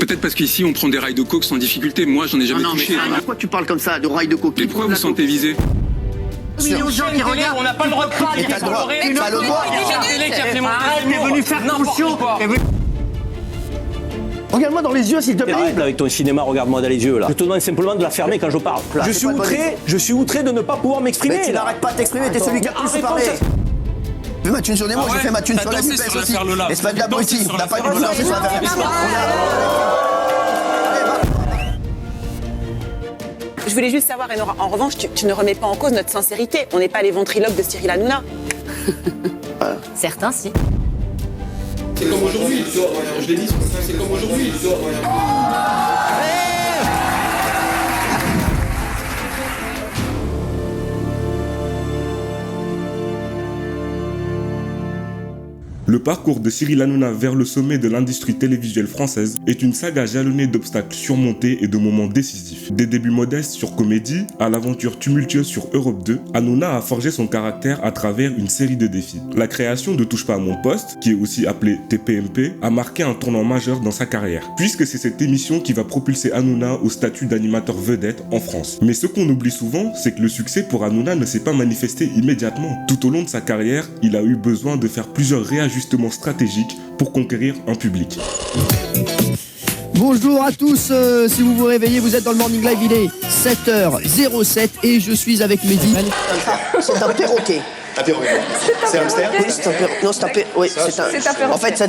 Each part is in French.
Peut-être parce qu'ici, on prend des rails de coke sans difficulté. Moi, j'en ai jamais touché. Mais pourquoi tu parles comme ça, de rails de coke? Mais pourquoi vous sentez visé? Millions de gens qui regardent. On n'a pas le droit de critiquer. T'as le droit. T'as le droit. T'es venu faire fonction. Regarde-moi dans les yeux, s'il te plaît. Arrête là avec ton cinéma, regarde-moi dans les yeux là. Je te demande simplement de la fermer quand je parle. Je suis outré de ne pas pouvoir m'exprimer. Mais tu n'arrêtes pas de t'exprimer, t'es celui qui a le plus parlé. Je fais ma thune sur des mots, j'ai fait ma thune sur la NUPES aussi. Espèce d'abruti, on n'a pas dû vous lancer sur la Je voulais juste savoir, Enora, en revanche, tu ne remets pas en cause notre sincérité. On n'est pas les ventriloques de Cyril Hanouna. Certains, si. C'est comme aujourd'hui, je l'ai dit, c'est comme aujourd'hui. Le parcours de Cyril Hanouna vers le sommet de l'industrie télévisuelle française est une saga jalonnée d'obstacles surmontés et de moments décisifs. Des débuts modestes sur Comédie à l'aventure tumultueuse sur Europe 2, Hanouna a forgé son caractère à travers une série de défis. La création de Touche pas à mon poste, qui est aussi appelée TPMP, a marqué un tournant majeur dans sa carrière, puisque c'est cette émission qui va propulser Hanouna au statut d'animateur vedette en France. Mais ce qu'on oublie souvent, c'est que le succès pour Hanouna ne s'est pas manifesté immédiatement. Tout au long de sa carrière, il a eu besoin de faire plusieurs réajustements stratégiques pour conquérir un public. Bonjour à tous, si vous vous réveillez, vous êtes dans le Morning Live, il est 7h07 et je suis avec Mehdi. C'est un perroquet. Un perroquet. C'est un hamster? Oui, c'est un perroquet. Non, c'est un perroquet. Oui, c'est un perroquet. En fait, ça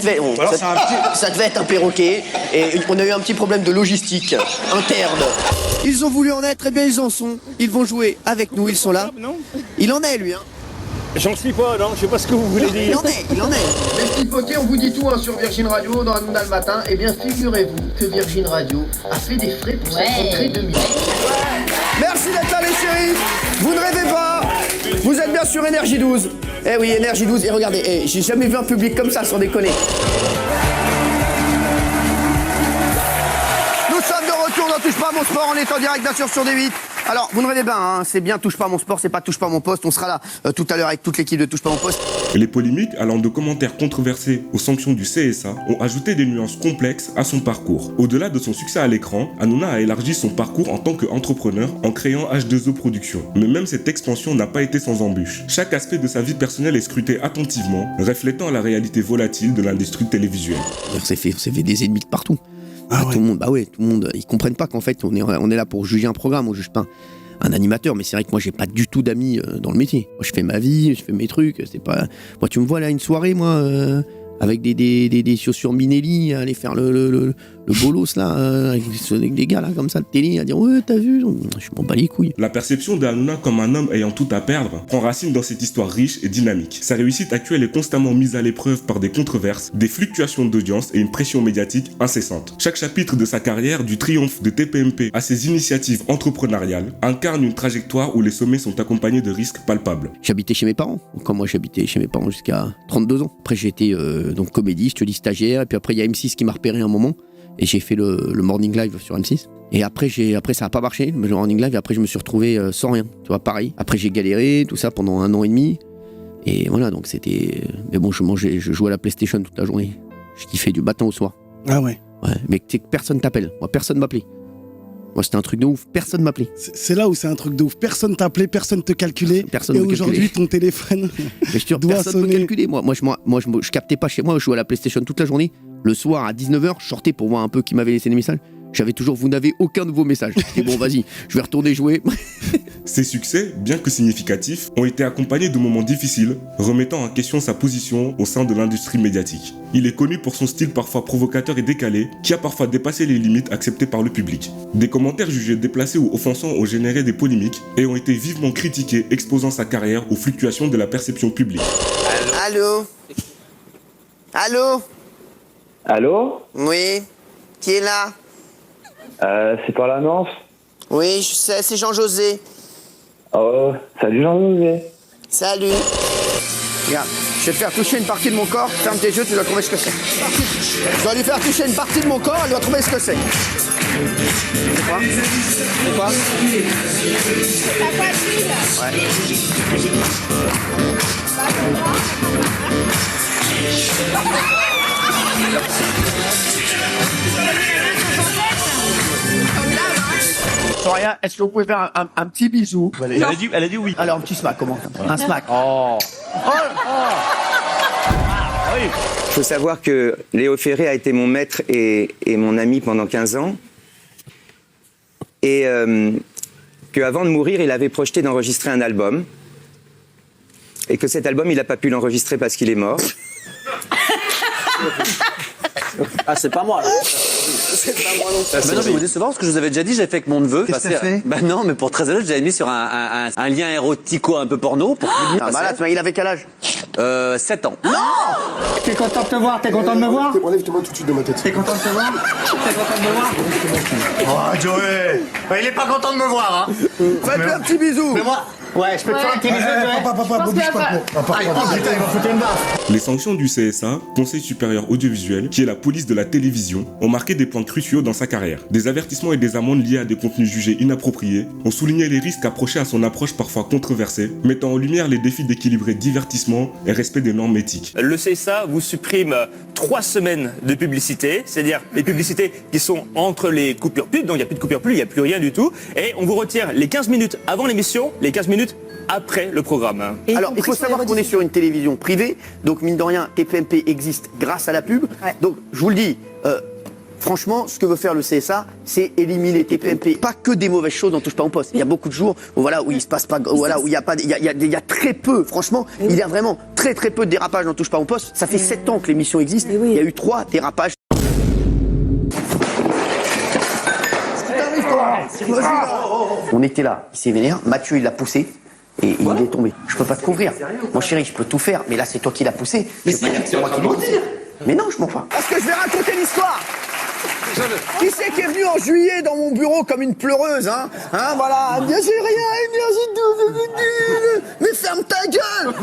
devait être un perroquet et on a eu un petit problème de logistique interne. Ils ont voulu en être, et bien ils en sont. Ils vont jouer avec nous, ils sont là. Il en est, lui, hein. J'en suis pas, non, je sais pas ce que vous voulez dire. Il en est. Les petits potés, on vous dit tout sur Virgin Radio dans Hanouna le matin. Eh bien, figurez-vous que Virgin Radio a fait des frais pour cette rentrée 2000. Merci d'être là, les chéris. Vous ne rêvez pas. Vous êtes bien sur Énergie 12. Eh oui, Énergie 12. Et regardez, j'ai jamais vu un public comme ça, sans déconner. Nous sommes de retour dans Touche pas à mon sport. On est en direct, bien sûr, sur D8. Alors, vous ne rêvez pas, hein, c'est bien Touche pas à mon sport, c'est pas Touche pas à mon poste. On sera là tout à l'heure avec toute l'équipe de Touche pas à mon poste. Les polémiques, allant de commentaires controversés aux sanctions du CSA, ont ajouté des nuances complexes à son parcours. Au-delà de son succès à l'écran, Hanouna a élargi son parcours en tant qu'entrepreneur en créant H2O Productions. Mais même cette expansion n'a pas été sans embûches. Chaque aspect de sa vie personnelle est scruté attentivement, reflétant la réalité volatile de l'industrie télévisuelle. On s'est fait des ennemis de partout. Tout le monde, ils comprennent pas qu'en fait on est là pour juger un programme, on juge pas un animateur, mais c'est vrai que moi j'ai pas du tout d'amis dans le métier. Moi je fais ma vie, je fais mes trucs, c'est pas. Moi tu me vois là une soirée avec des chaussures Minelli, aller faire le bolos là, avec des gars là comme ça de télé, à dire ouais t'as vu, je m'en bats les couilles. La perception de Hanouna comme un homme ayant tout à perdre prend racine dans cette histoire riche et dynamique. Sa réussite actuelle est constamment mise à l'épreuve par des controverses, des fluctuations d'audience et une pression médiatique incessante. Chaque chapitre de sa carrière, du triomphe de TPMP à ses initiatives entrepreneuriales, incarne une trajectoire où les sommets sont accompagnés de risques palpables. J'habitais chez mes parents, comme moi j'habitais chez mes parents jusqu'à 32 ans. Après j'ai été donc comédiste, je te dis stagiaire, et puis après il y a M6 qui m'a repéré un moment. Et j'ai fait le Morning Live sur M6. Et après ça a pas marché, le Morning Live. Et après, je me suis retrouvé sans rien. Tu vois, pareil. Après, j'ai galéré, tout ça, pendant 1 an et demi. Et voilà, donc c'était... Mais bon, je jouais à la PlayStation toute la journée. Je kiffais du matin au soir. Ah ouais. Ouais, mais tu sais que personne t'appelle. Moi, personne m'appelait. Moi, c'était un truc de ouf. Personne m'appelait. C'est là où c'est un truc de ouf. Personne t'appelait, personne te calculait. Personne et me aujourd'hui, ton téléphone doit personne sonner. me calculait. Moi, je captais pas chez moi. Je jouais à la PlayStation toute la journée. Le soir, à 19h, je sortais pour voir un peu qui m'avait laissé des messages. J'avais toujours, vous n'avez aucun de vos messages. Je dis, bon, vas-y, je vais retourner jouer. Ses succès, bien que significatifs, ont été accompagnés de moments difficiles, remettant en question sa position au sein de l'industrie médiatique. Il est connu pour son style parfois provocateur et décalé, qui a parfois dépassé les limites acceptées par le public. Des commentaires jugés déplacés ou offensants ont généré des polémiques et ont été vivement critiqués, exposant sa carrière aux fluctuations de la perception publique. Allô? Allô? Allô? Oui? Qui est là? C'est par l'annonce? Oui, je sais, c'est Jean-José. Oh, salut Jean-José. Salut. Regarde, je vais te faire toucher une partie de mon corps. Ferme tes yeux, tu dois trouver ce que c'est. Je dois lui faire toucher une partie de mon corps, elle doit trouver ce que c'est. C'est quoi? C'est quoi? Ta poitrine. Ouais. Soraya, est-ce que vous pouvez faire un petit bisou? Elle a dit oui. Alors, un petit smack, comment? Un smack. Il faut savoir que Léo Ferré a été mon maître et mon ami pendant 15 ans. Et qu'avant de mourir, il avait projeté d'enregistrer un album. Et que cet album, il n'a pas pu l'enregistrer parce qu'il est mort. Ah, c'est pas moi, là. C'est pas moi non plus. Mais non, je vais vous décevoir parce que je vous avais déjà dit, j'avais fait avec mon neveu. Qu'est-ce que t'as fait? Bah non, mais pour très honnête, j'avais mis sur un lien érotico un peu porno. Pour Malade, il avait quel âge? 7 ans. Non! T'es content de te voir? T'es content de me voir? Enlève-moi tout de suite de ma tête. T'es content de te voir? T'es content de me voir? Oh, Joey! Il est pas content de me voir, hein? Faites-lui un petit bisou! Mais moi? Ouais, je peux te faire un petit bisou, Joey? Papa, bouge pas. Ah, putain, il va foutre une baffe! Les sanctions du CSA, Conseil supérieur audiovisuel, qui est la police de la télévision, ont marqué des points cruciaux dans sa carrière. Des avertissements et des amendes liées à des contenus jugés inappropriés ont souligné les risques approchés à son approche parfois controversée, mettant en lumière les défis d'équilibrer divertissement et respect des normes éthiques. Le CSA vous supprime 3 semaines de publicité, c'est-à-dire les publicités qui sont entre les coupures pub, donc il n'y a plus de coupures pub, il n'y a plus rien du tout, et on vous retire les 15 minutes avant l'émission, les 15 minutes après le programme. Alors, il faut savoir qu'on est sur une télévision privée, donc mine de rien, TPMP existe grâce à la pub. Ouais. Donc, je vous le dis, franchement, ce que veut faire le CSA, c'est éliminer TPMP. Pas que des mauvaises choses, on touche pas au poste. Il y a beaucoup de jours où, voilà, où il se passe pas, voilà, où il y a pas, il y a très peu, franchement, il y a vraiment très peu de dérapages dans touche pas au poste. Ça fait 7 ans que l'émission existe, il y a eu 3 dérapages. On était là, il s'est vénère, Mathieu il l'a poussé. Et il est tombé. Je peux pas te couvrir. Mon chéri, je peux tout faire, mais là c'est toi qui l'as poussé. Mais c'est moi qui l'ai poussé. Mais non, je m'en fous. Parce que je vais raconter l'histoire. Qui c'est qui est venu en juillet dans mon bureau comme une pleureuse, hein? Hein, voilà. Bien, j'ai rien, mais ferme ta gueule!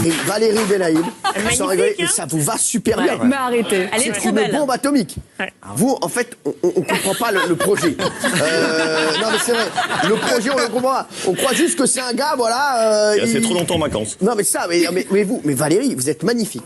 Et Valérie Belaïd, sans rigoler, mais ça vous va super bien. Mais arrêtez. Elle est trop une belle. bombe atomique. Ouais. Vous, en fait, on comprend pas le projet. Non, mais c'est vrai. Le projet, on le comprend pas. On croit juste que c'est un gars, voilà. C'est trop longtemps en vacances. Non, mais ça, mais Valérie, vous êtes magnifique.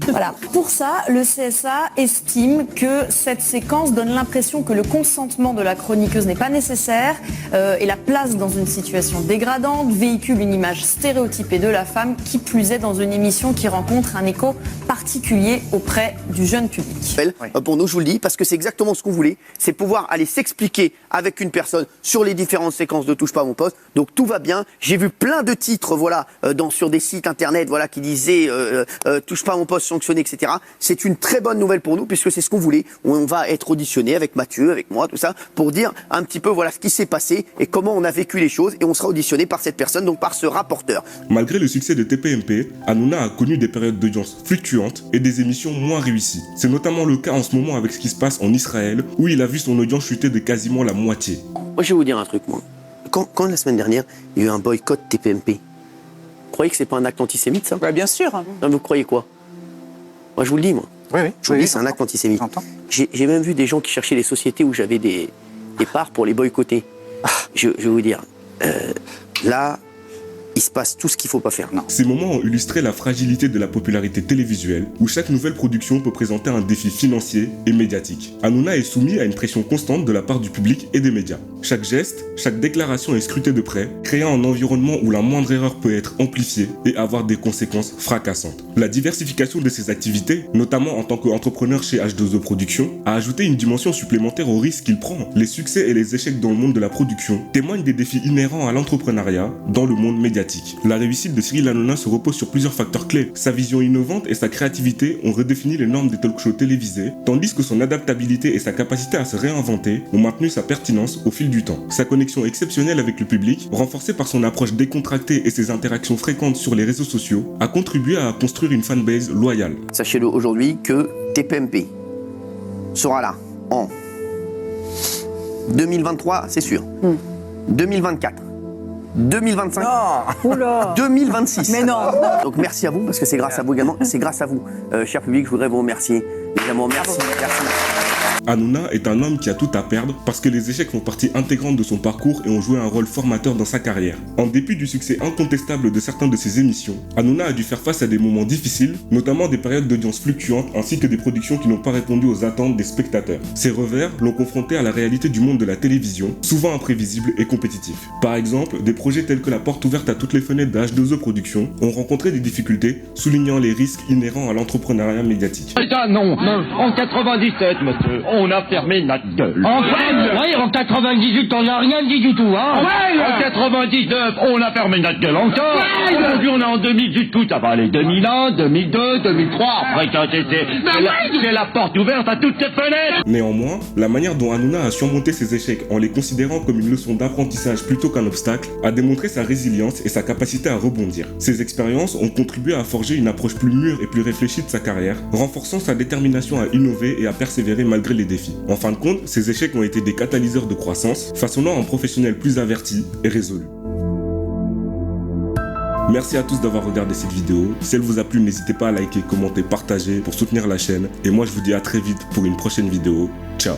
Voilà. Pour ça, le CSA estime que cette séquence donne l'impression que le consentement de la chroniqueuse n'est pas nécessaire et la place dans une situation dégradante, véhicule une image stéréotypée de la femme, qui plus est dans une émission qui rencontre un écho particulier auprès du jeune public. Pour nous, je vous le dis, parce que c'est exactement ce qu'on voulait, c'est pouvoir aller s'expliquer avec une personne sur les différentes séquences de Touche pas à mon poste. Donc tout va bien. J'ai vu plein de titres, voilà, sur des sites internet, voilà, qui disaient Touche pas à mon poste sanctionné, etc. C'est une très bonne nouvelle pour nous, puisque c'est ce qu'on voulait. On va être auditionné avec Mathieu, avec moi, tout ça, pour dire un petit peu voilà ce qui s'est passé et comment on a vécu les choses, et on sera auditionné par cette personne, donc par ce rapporteur. Malgré le succès de TPMP, Hanouna a connu des périodes d'audience fluctuantes et des émissions moins réussies. C'est notamment le cas en ce moment avec ce qui se passe en Israël, où il a vu son audience chuter de quasiment la moitié. Moi, je vais vous dire un truc, moi. Quand la semaine dernière, il y a eu un boycott TPMP, vous croyez que c'est pas un acte antisémite, ça? Bah, bien sûr. Non, vous croyez quoi? Moi, je vous le dis, moi. Oui. Je vous le dis, c'est un acte antisémite. J'ai même vu des gens qui cherchaient des sociétés où j'avais des parts pour les boycotter. Je vais vous dire, là, il se passe tout ce qu'il faut pas faire. Non. Ces moments ont illustré la fragilité de la popularité télévisuelle, où chaque nouvelle production peut présenter un défi financier et médiatique. Hanouna est soumis à une pression constante de la part du public et des médias. Chaque geste, chaque déclaration est scrutée de près, créant un environnement où la moindre erreur peut être amplifiée et avoir des conséquences fracassantes. La diversification de ses activités, notamment en tant qu'entrepreneur chez H2O Productions, a ajouté une dimension supplémentaire au risque qu'il prend. Les succès et les échecs dans le monde de la production témoignent des défis inhérents à l'entrepreneuriat dans le monde médiatique. La réussite de Cyril Hanouna se repose sur plusieurs facteurs clés. Sa vision innovante et sa créativité ont redéfini les normes des talk-shows télévisés, tandis que son adaptabilité et sa capacité à se réinventer ont maintenu sa pertinence au fil du temps. Sa connexion exceptionnelle avec le public, renforcée par son approche décontractée et ses interactions fréquentes sur les réseaux sociaux, a contribué à construire une fanbase loyale. Sachez-le aujourd'hui que TPMP sera là en 2023, c'est sûr. 2024. 2025, Oula. 2026. Mais non. Donc merci à vous, parce que c'est grâce à vous également, c'est grâce à vous. Cher public, je voudrais vous remercier Mes amours, merci. Hanouna est un homme qui a tout à perdre parce que les échecs font partie intégrante de son parcours et ont joué un rôle formateur dans sa carrière. En dépit du succès incontestable de certaines de ses émissions, Hanouna a dû faire face à des moments difficiles, notamment des périodes d'audience fluctuantes ainsi que des productions qui n'ont pas répondu aux attentes des spectateurs. Ces revers l'ont confronté à la réalité du monde de la télévision, souvent imprévisible et compétitif. Par exemple, des projets tels que La Porte Ouverte à toutes les fenêtres de H2O Productions ont rencontré des difficultés, soulignant les risques inhérents à l'entrepreneuriat médiatique. Non, en 97, monsieur, on a fermé notre gueule. Oui, en 98, on n'a rien dit du tout, hein. En 99, on a fermé notre gueule encore. Aujourd'hui, on est en 2000, tout ça va aller. 2001, 2002, 2003, après c'est la porte ouverte à toutes les fenêtres. Néanmoins, la manière dont Hanouna a surmonté ses échecs en les considérant comme une leçon d'apprentissage plutôt qu'un obstacle a démontré sa résilience et sa capacité à rebondir. Ces expériences ont contribué à forger une approche plus mûre et plus réfléchie de sa carrière, renforçant sa détermination à innover et à persévérer malgré les défis. En fin de compte, ces échecs ont été des catalyseurs de croissance, façonnant un professionnel plus averti et résolu. Merci à tous d'avoir regardé cette vidéo. Si elle vous a plu, n'hésitez pas à liker, commenter, partager pour soutenir la chaîne. Et moi, je vous dis à très vite pour une prochaine vidéo. Ciao!